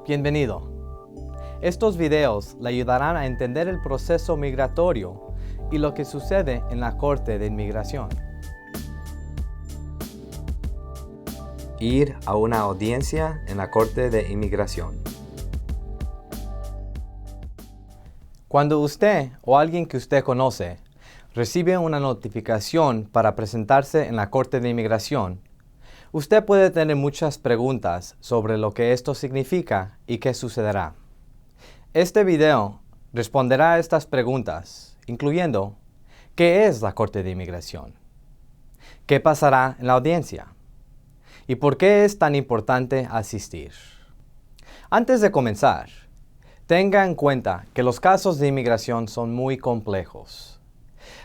Bienvenido. Estos videos le ayudarán a entender el proceso migratorio y lo que sucede en la Corte de Inmigración. Ir a una audiencia en la Corte de Inmigración. Cuando usted o alguien que usted conoce recibe una notificación para presentarse en la Corte de Inmigración, usted puede tener muchas preguntas sobre lo que esto significa y qué sucederá. Este video responderá a estas preguntas, incluyendo ¿qué es la Corte de Inmigración? ¿Qué pasará en la audiencia? ¿Y por qué es tan importante asistir? Antes de comenzar, tenga en cuenta que los casos de inmigración son muy complejos.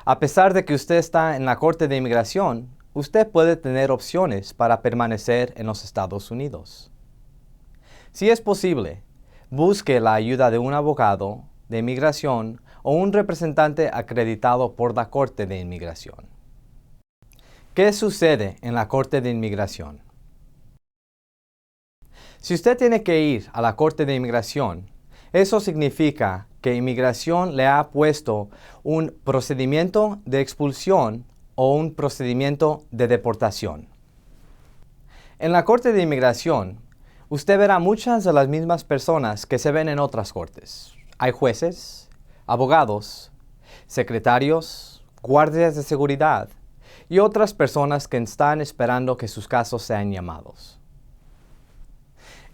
A pesar de que usted está en la Corte de Inmigración, usted puede tener opciones para permanecer en los Estados Unidos. Si es posible, busque la ayuda de un abogado de inmigración o un representante acreditado por la Corte de Inmigración. ¿Qué sucede en la Corte de Inmigración? Si usted tiene que ir a la Corte de Inmigración, eso significa que Inmigración le ha puesto un procedimiento de expulsión o un procedimiento de deportación. En la Corte de Inmigración, usted verá muchas de las mismas personas que se ven en otras cortes. Hay jueces, abogados, secretarios, guardias de seguridad y otras personas que están esperando que sus casos sean llamados.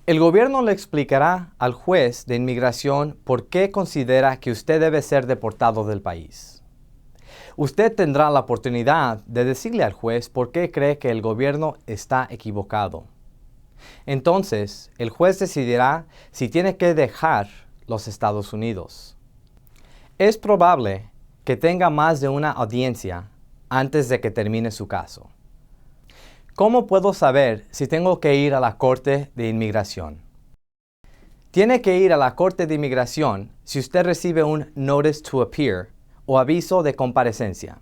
El gobierno le explicará al juez de inmigración por qué considera que usted debe ser deportado del país. Usted tendrá la oportunidad de decirle al juez por qué cree que el gobierno está equivocado. Entonces, el juez decidirá si tiene que dejar los Estados Unidos. Es probable que tenga más de una audiencia antes de que termine su caso. ¿Cómo puedo saber si tengo que ir a la Corte de Inmigración? Tiene que ir a la Corte de Inmigración si usted recibe un Notice to Appear o aviso de comparecencia.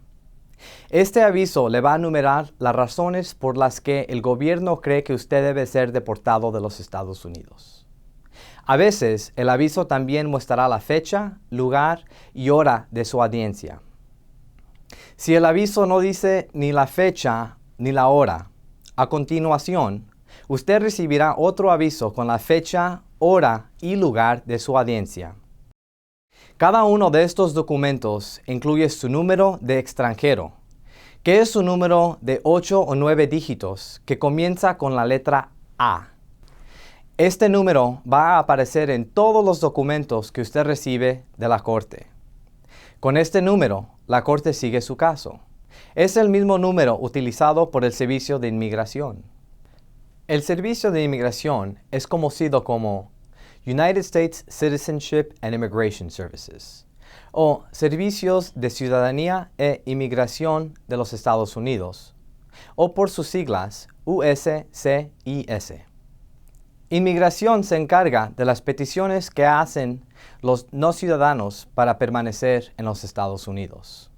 Este aviso le va a enumerar las razones por las que el gobierno cree que usted debe ser deportado de los Estados Unidos. A veces, el aviso también mostrará la fecha, lugar y hora de su audiencia. Si el aviso no dice ni la fecha ni la hora, a continuación, usted recibirá otro aviso con la fecha, hora y lugar de su audiencia. Cada uno de estos documentos incluye su número de extranjero, que es su número de 8 o 9 dígitos que comienza con la letra A. Este número va a aparecer en todos los documentos que usted recibe de la Corte. Con este número, la Corte sigue su caso. Es el mismo número utilizado por el Servicio de Inmigración. El Servicio de Inmigración es conocido como United States Citizenship and Immigration Services, o Servicios de Ciudadanía e Inmigración de los Estados Unidos, o por sus siglas USCIS. Inmigración se encarga de las peticiones que hacen los no ciudadanos para permanecer en los Estados Unidos.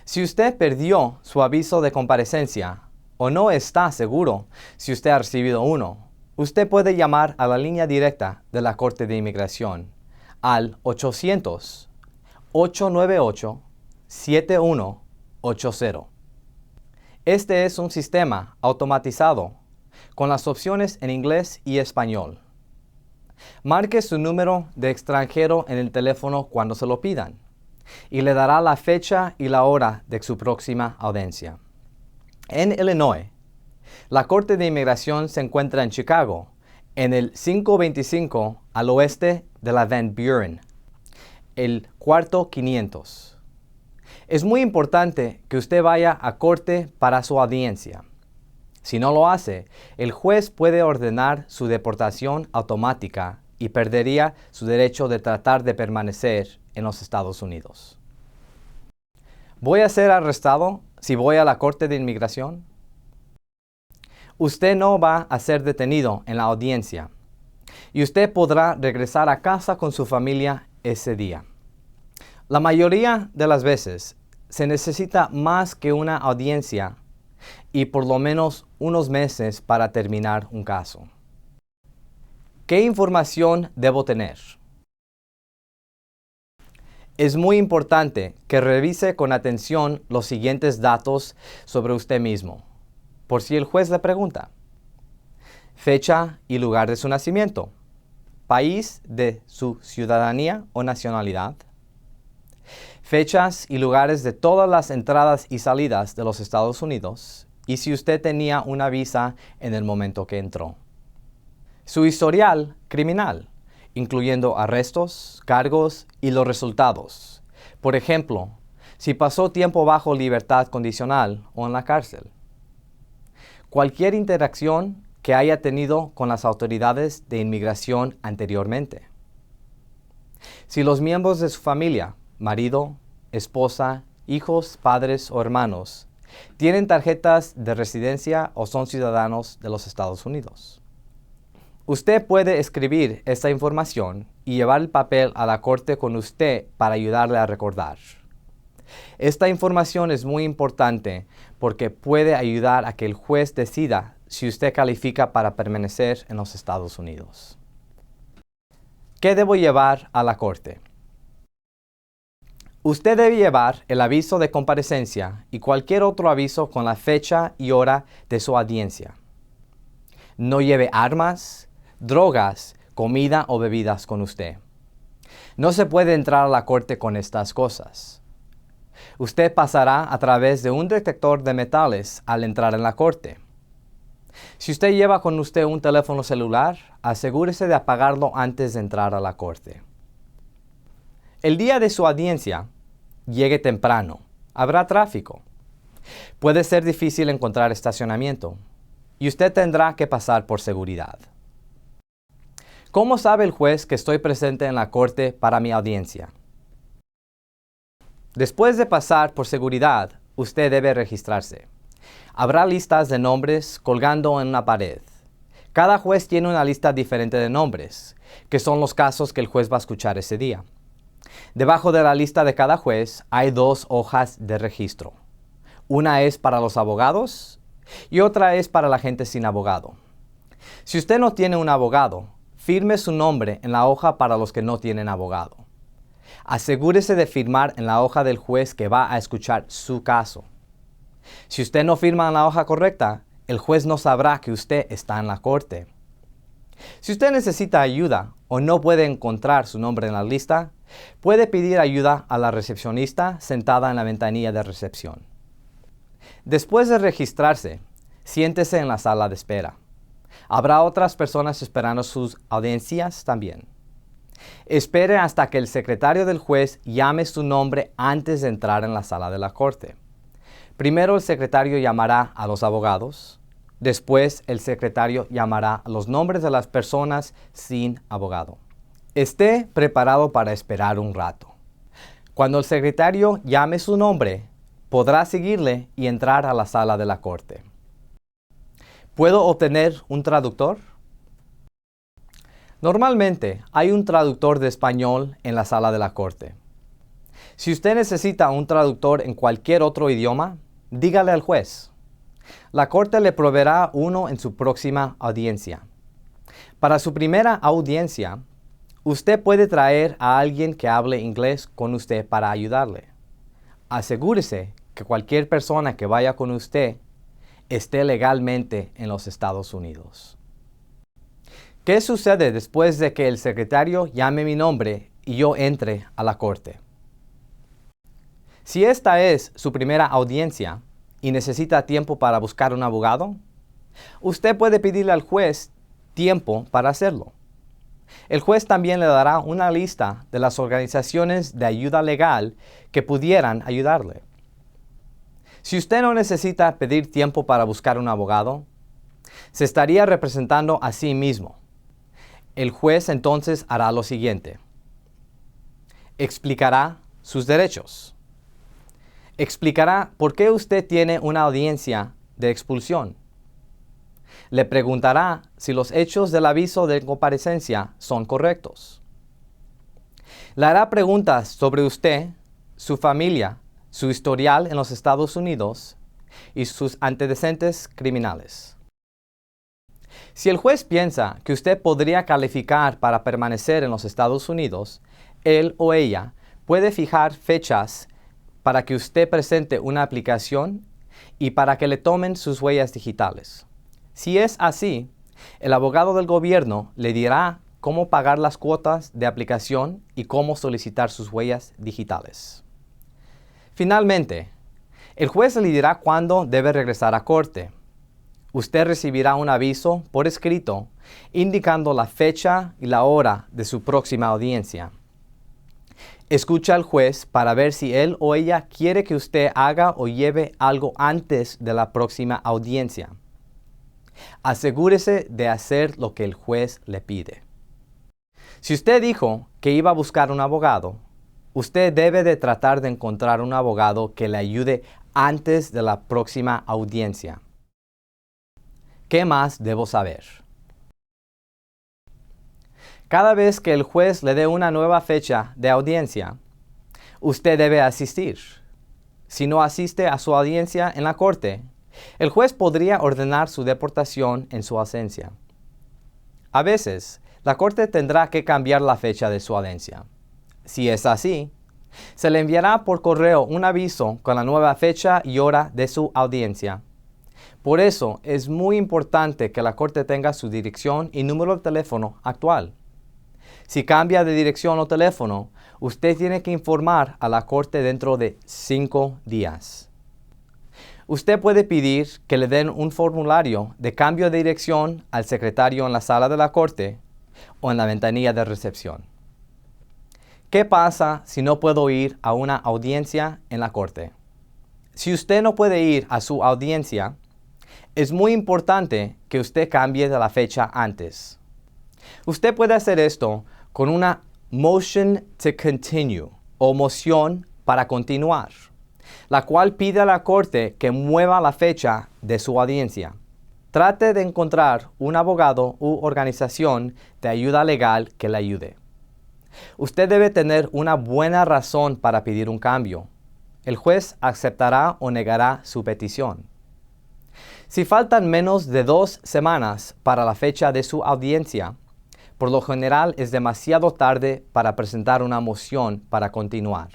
Si usted perdió su aviso de comparecencia o no está seguro si usted ha recibido uno, usted puede llamar a la línea directa de la Corte de Inmigración al 800-898-7180. Este es un sistema automatizado con las opciones en inglés y español. Marque su número de extranjero en el teléfono cuando se lo pidan y le dará la fecha y la hora de su próxima audiencia. En Illinois, la Corte de Inmigración se encuentra en Chicago, en el 525 al oeste de la Van Buren, el cuarto 500. Es muy importante que usted vaya a corte para su audiencia. Si no lo hace, el juez puede ordenar su deportación automática y perdería su derecho de tratar de permanecer en los Estados Unidos. ¿Voy a ser arrestado si voy a la Corte de Inmigración? Usted no va a ser detenido en la audiencia y usted podrá regresar a casa con su familia ese día. La mayoría de las veces se necesita más que una audiencia y por lo menos unos meses para terminar un caso. ¿Qué información debo tener? Es muy importante que revise con atención los siguientes datos sobre usted mismo, por si el juez le pregunta. Fecha y lugar de su nacimiento. País de su ciudadanía o nacionalidad. Fechas y lugares de todas las entradas y salidas de los Estados Unidos y si usted tenía una visa en el momento que entró. Su historial criminal, incluyendo arrestos, cargos y los resultados. Por ejemplo, si pasó tiempo bajo libertad condicional o en la cárcel. Cualquier interacción que haya tenido con las autoridades de inmigración anteriormente. Si los miembros de su familia, marido, esposa, hijos, padres o hermanos, tienen tarjetas de residencia o son ciudadanos de los Estados Unidos. Usted puede escribir esta información y llevar el papel a la corte con usted para ayudarle a recordar. Esta información es muy importante porque puede ayudar a que el juez decida si usted califica para permanecer en los Estados Unidos. ¿Qué debo llevar a la corte? Usted debe llevar el aviso de comparecencia y cualquier otro aviso con la fecha y hora de su audiencia. No lleve armas, drogas, comida o bebidas con usted. No se puede entrar a la corte con estas cosas. Usted pasará a través de un detector de metales al entrar en la corte. Si usted lleva con usted un teléfono celular, asegúrese de apagarlo antes de entrar a la corte. El día de su audiencia, llegue temprano. Habrá tráfico. Puede ser difícil encontrar estacionamiento y usted tendrá que pasar por seguridad. ¿Cómo sabe el juez que estoy presente en la corte para mi audiencia? Después de pasar por seguridad, usted debe registrarse. Habrá listas de nombres colgando en una pared. Cada juez tiene una lista diferente de nombres, que son los casos que el juez va a escuchar ese día. Debajo de la lista de cada juez hay 2 hojas de registro. Una es para los abogados y otra es para la gente sin abogado. Si usted no tiene un abogado, firme su nombre en la hoja para los que no tienen abogado. Asegúrese de firmar en la hoja del juez que va a escuchar su caso. Si usted no firma en la hoja correcta, el juez no sabrá que usted está en la corte. Si usted necesita ayuda o no puede encontrar su nombre en la lista, puede pedir ayuda a la recepcionista sentada en la ventanilla de recepción. Después de registrarse, siéntese en la sala de espera. Habrá otras personas esperando sus audiencias también. Espere hasta que el secretario del juez llame su nombre antes de entrar en la sala de la corte. Primero el secretario llamará a los abogados. Después el secretario llamará a los nombres de las personas sin abogado. Esté preparado para esperar un rato. Cuando el secretario llame su nombre, podrá seguirle y entrar a la sala de la corte. ¿Puedo obtener un traductor? Normalmente hay un traductor de español en la sala de la corte. Si usted necesita un traductor en cualquier otro idioma, dígale al juez. La corte le proveerá uno en su próxima audiencia. Para su primera audiencia, usted puede traer a alguien que hable inglés con usted para ayudarle. Asegúrese que cualquier persona que vaya con usted esté legalmente en los Estados Unidos. ¿Qué sucede después de que el secretario llame mi nombre y yo entre a la corte? Si esta es su primera audiencia y necesita tiempo para buscar un abogado, usted puede pedirle al juez tiempo para hacerlo. El juez también le dará una lista de las organizaciones de ayuda legal que pudieran ayudarle. Si usted no necesita pedir tiempo para buscar un abogado, se estaría representando a sí mismo. El juez entonces hará lo siguiente. Explicará sus derechos. Explicará por qué usted tiene una audiencia de expulsión. Le preguntará si los hechos del aviso de comparecencia son correctos. Le hará preguntas sobre usted, su familia, su historial en los Estados Unidos y sus antecedentes criminales. Si el juez piensa que usted podría calificar para permanecer en los Estados Unidos, él o ella puede fijar fechas para que usted presente una aplicación y para que le tomen sus huellas digitales. Si es así, el abogado del gobierno le dirá cómo pagar las cuotas de aplicación y cómo solicitar sus huellas digitales. Finalmente, el juez le dirá cuándo debe regresar a corte. Usted recibirá un aviso por escrito indicando la fecha y la hora de su próxima audiencia. Escucha al juez para ver si él o ella quiere que usted haga o lleve algo antes de la próxima audiencia. Asegúrese de hacer lo que el juez le pide. Si usted dijo que iba a buscar un abogado, usted debe de tratar de encontrar un abogado que le ayude antes de la próxima audiencia. ¿Qué más debo saber? Cada vez que el juez le dé una nueva fecha de audiencia, usted debe asistir. Si no asiste a su audiencia en la corte, el juez podría ordenar su deportación en su ausencia. A veces, la corte tendrá que cambiar la fecha de su audiencia. Si es así, se le enviará por correo un aviso con la nueva fecha y hora de su audiencia. Por eso, es muy importante que la corte tenga su dirección y número de teléfono actual. Si cambia de dirección o teléfono, usted tiene que informar a la corte dentro de 5 días. Usted puede pedir que le den un formulario de cambio de dirección al secretario en la sala de la corte o en la ventanilla de recepción. ¿Qué pasa si no puedo ir a una audiencia en la corte? Si usted no puede ir a su audiencia, es muy importante que usted cambie de la fecha antes. Usted puede hacer esto con una motion to continue o moción para continuar, la cual pide a la corte que mueva la fecha de su audiencia. Trate de encontrar un abogado u organización de ayuda legal que le ayude. Usted debe tener una buena razón para pedir un cambio. El juez aceptará o negará su petición. Si faltan menos de 2 semanas para la fecha de su audiencia, por lo general es demasiado tarde para presentar una moción para continuar.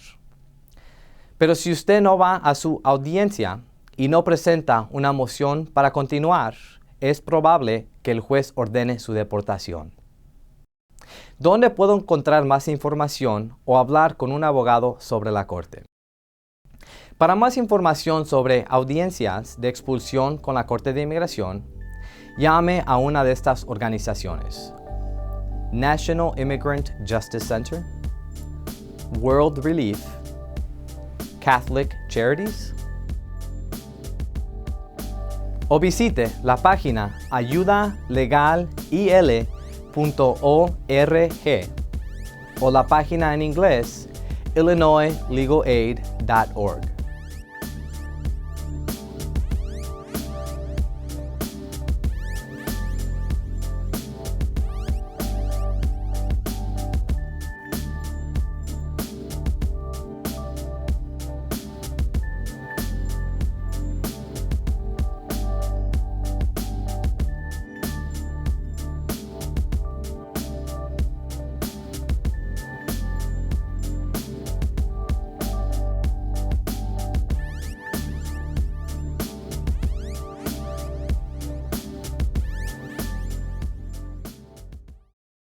Pero si usted no va a su audiencia y no presenta una moción para continuar, es probable que el juez ordene su deportación. ¿Dónde puedo encontrar más información o hablar con un abogado sobre la corte? Para más información sobre audiencias de expulsión con la Corte de Inmigración, llame a una de estas organizaciones: National Immigrant Justice Center, World Relief, Catholic Charities, o visite la página ayudalegalil.org o la página en inglés illinoislegalaid.org.